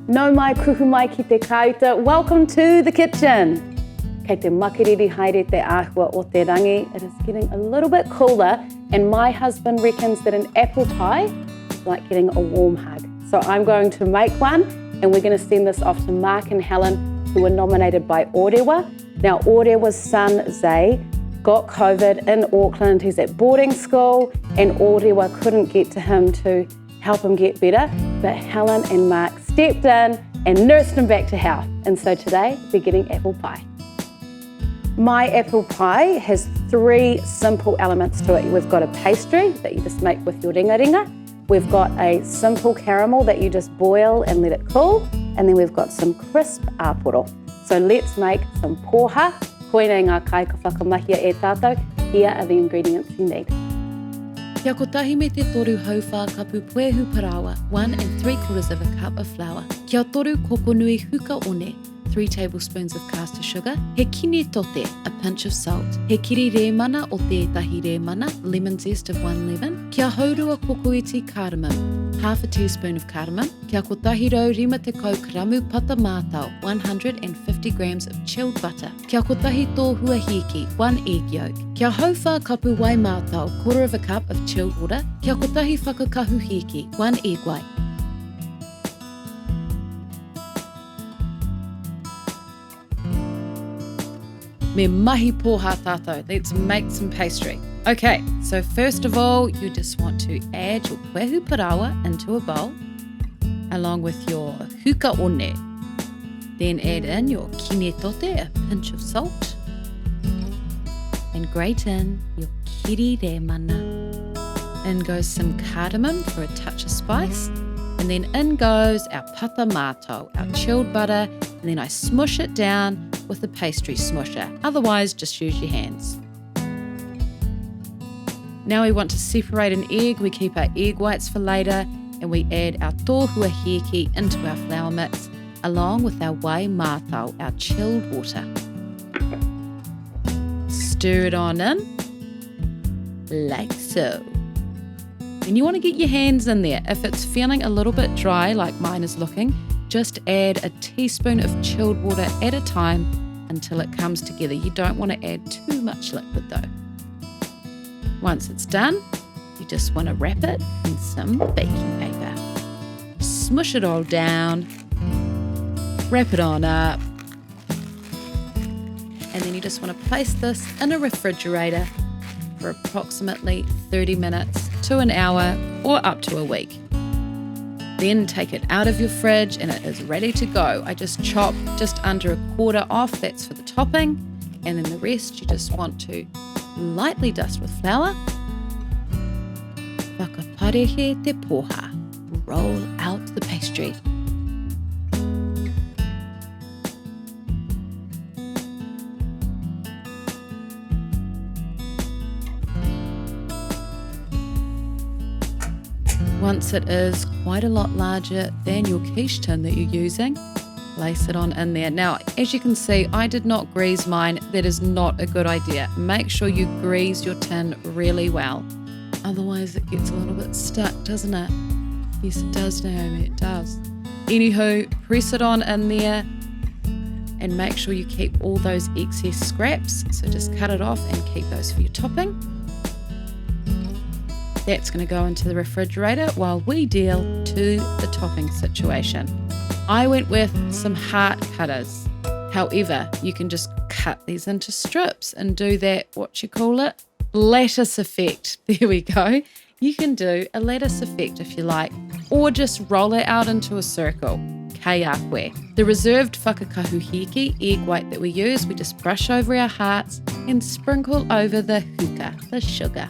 Nau mai kuhu mai ki te kauta. Welcome to the kitchen. Kei te makiriri haere te āhua o te rangi. It is getting a little bit cooler and my husband reckons that an apple pie is like getting a warm hug. So I'm going to make one and we're going to send this off to Mark and Helen who were nominated by Orewa. Now Orewa's son Zay got COVID in Auckland. He's at boarding school and Orewa couldn't get to him to help him get better, but Helen and Mark stepped in and nursed him back to health. And so today we're getting apple pie. My apple pie has 3 simple elements to it. We've got a pastry that you just make with your ringa. We've got a simple caramel that you just boil and let it cool. And then we've got some crisp āporo. So let's make some poha. Koinei ngā kai ka whakamahia e tātou. Here are the ingredients you need. Kia kotahi me te toru Hauwhakapu puehu parawa, 1 3/4 of a cup of flour. Kia toru kokonui huka one, 3 tablespoons of caster sugar. He kine tote, a pinch of salt. He kiri remana o tētahi remana, lemon zest of 1 lemon. Kia haurua kokoiti cardamom, half a teaspoon of cardamom. Kia kotahi rau rima te kau karamu pata mātau, 150 grams of chilled butter. Kia kotahi tōhua hiki, 1 egg yolk. Kia Hauwhakapu wai mātau, 1/4 of a cup of chilled water. Kia kotahi whakakahu hiki, 1 egg white. Me mahi poha tātou. Let's make some pastry. Okay, so first of all, you just want to add your puehu parawa into a bowl, along with your huka one. Then add in your kine tote, a pinch of salt, and grate in your kiri remana. In goes some cardamom for a touch of spice, and then in goes our pata mātau, our chilled butter, and then I smush it down with a pastry smusher. Otherwise, just use your hands. Now we want to separate an egg. We keep our egg whites for later, and we add our tōhua hiki into our flour mix, along with our wai mātau, our chilled water. Stir it on in, like so. And you want to get your hands in there. If it's feeling a little bit dry, like mine is looking, just add a teaspoon of chilled water at a time until it comes together. You don't want to add too much liquid though. Once it's done, you just want to wrap it in some baking paper. Smush it all down, wrap it on up, and then you just want to place this in a refrigerator for approximately 30 minutes to an hour or up to a week. Then take it out of your fridge and it is ready to go. I just chop just under 1/4 off, that's for the topping, and then the rest you just want to lightly dust with flour. Whakaparehe te poha. Roll out the pastry. Once it is quite a lot larger than your quiche tin that you're using, place it on in there. Now, as you can see, I did not grease mine. That is not a good idea. Make sure you grease your tin really well. Otherwise, it gets a little bit stuck, doesn't it? Yes, it does, Naomi, it does. Anywho, press it on in there and make sure you keep all those excess scraps. So just cut it off and keep those for your topping. That's going to go into the refrigerator while we deal to the topping situation. I went with some heart cutters. However, you can just cut these into strips and do that, what you call it, lattice effect. There we go. You can do a lattice effect if you like, or just roll it out into a circle. Kei āhua. The reserved whakakahu hiki, egg white that we use, we just brush over our hearts and sprinkle over the huka, the sugar.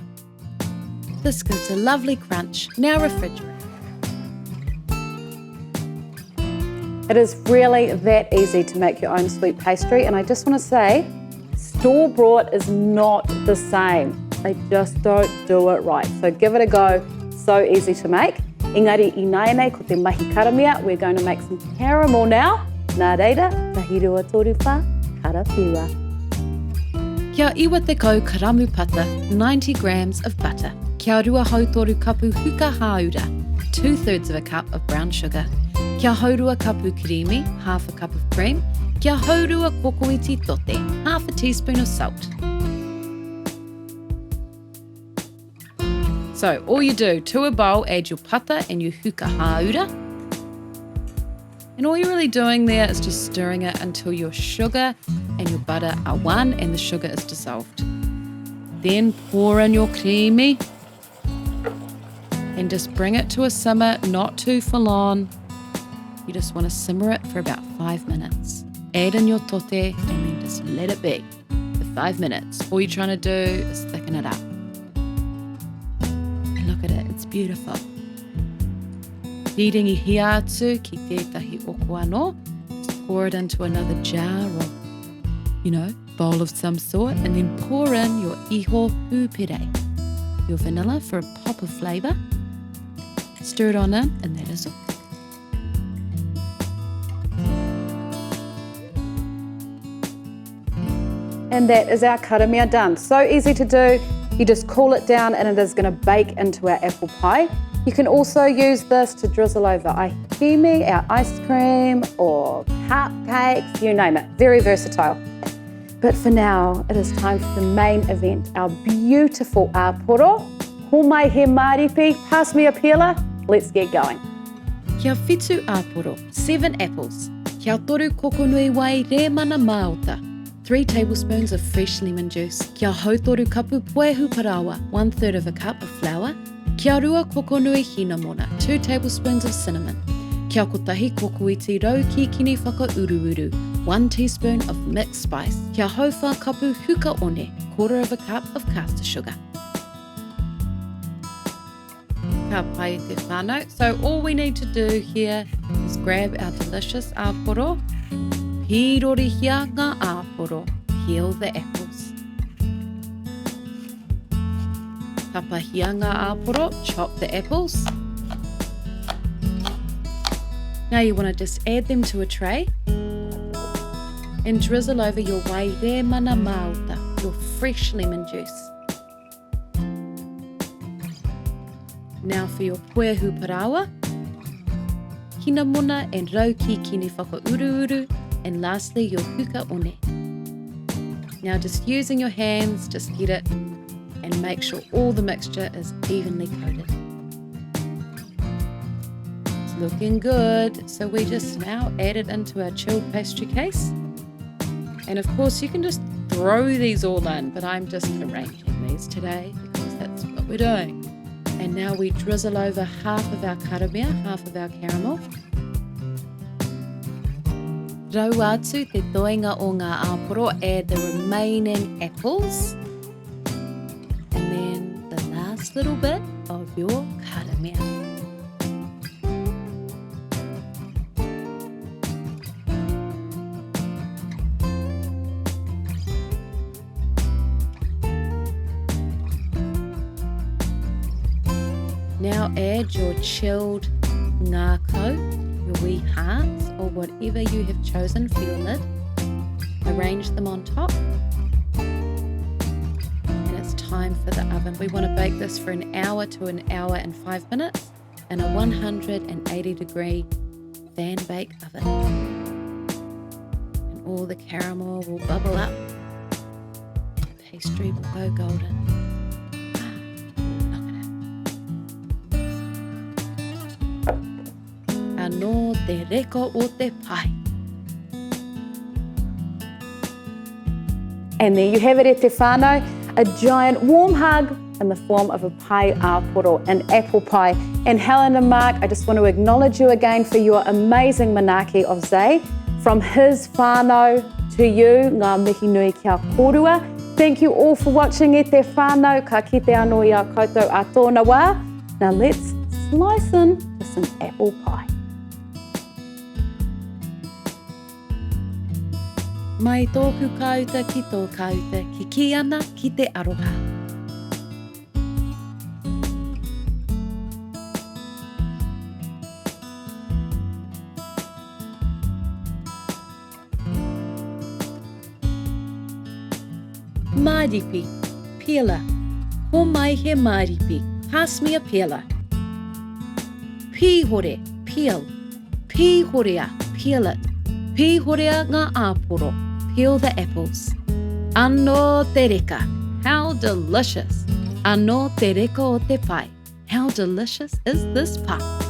This gives a lovely crunch. Now refrigerate. It is really that easy to make your own sweet pastry, and I just want to say, store-bought is not the same. They just don't do it right. So give it a go. So easy to make. Engari I naenei ko te mahi karamia. We're going to make some caramel now. Nā reira, tahirua toruwha, karawhiua. Kia iwa te kau karamu pata, 90 grams of butter. Kia rua hautoru kapu huka haura, 2/3 of a cup of brown sugar. Kia haurua kapu kirimi, half a cup of cream. Kia haurua kokoiti tote, half a teaspoon of salt. So all you do, to a bowl, add your pata and your huka haura. And all you're really doing there is just stirring it until your sugar and your butter are one and the sugar is dissolved. Then pour in your creamy and just bring it to a simmer, not too full on. You just want to simmer it for about 5 minutes. Add in your tote and then just let it be for 5 minutes. All you're trying to do is thicken it up. And look at it, it's beautiful. Riringi hia atu ki tētahi oko anō. Just pour it into another jar or, bowl of some sort, and then pour in your iho hūpere, your vanilla for a pop of flavour. Stir it on in, and that is all. And that is our karamea done. So easy to do. You just cool it down and it is going to bake into our apple pie. You can also use this to drizzle over aihimi, our ice cream, or cupcakes, you name it. Very versatile. But for now, it is time for the main event, our beautiful āporo. Homai he maripi, pass me a peeler. Let's get going. Kia whitu āporo, 7 apples. Kia toru kokonui wai re mana maota, 3 tablespoons of fresh lemon juice. Kia hautoru kapu pūoro parawa, 1/3 of a cup of flour. Kia rua kokonui hinamona, 2 tablespoons of cinnamon. Kia kotahi kokoiti rau ki kini whakauruuru, 1 teaspoon of mixed spice. Kia Kaiwhakaputa huka one, 1/4 of a cup of caster sugar. Ka pai te whānau. So all we need to do here is grab our delicious āporo. Pīrori hia ngā āporo, peel the apples. Tapahia ngā āporo, chop the apples. Now you want to just add them to a tray and drizzle over your waire mana maota, your fresh lemon juice. Now for your pūoro parawa, hinamona and rau ki kini whakauruuru, and lastly your huka one. Now just using your hands, just get it and make sure all the mixture is evenly coated. It's looking good, so we just now add it into our chilled pastry case. And of course you can just throw these all in, but I'm just arranging these today because that's what we're doing. And now we drizzle over half of our karamea, half of our caramel. Rau atu te toenga o ngā āporo, add the remaining apples. And then the last little bit of your karamea. Now add your chilled ngākau, your wee hearts, or whatever you have chosen for your lid. Arrange them on top. And it's time for the oven. We want to bake this for 1 hour to 1 hour and 5 minutes in a 180 degree fan bake oven. And all the caramel will bubble up and the pastry will go golden. Anō te reko o te pai. And there you have it, e te whānau, a giant warm hug in the form of a pai āporo, an apple pie. And Helen and Mark, I just want to acknowledge you again for your amazing manaaki of Zay. From his whānau to you, ngā mihi nui kia kōrua. Thank you all for watching e te whānau, ka kite anō i a koutou a tōna wā. Now let's slice in to some apple pie. Mai tōku kauta ki tō kauta, ki ana ki te aroha. Maripi, pila, ho mai he maripi. Pass me a peeler. Pīhore, peel. Pīhorea, peel it. Pīhorea ngā āporo, peel the apples. Anō te reka, how delicious. Anō te reka o te pai, how delicious is this pa?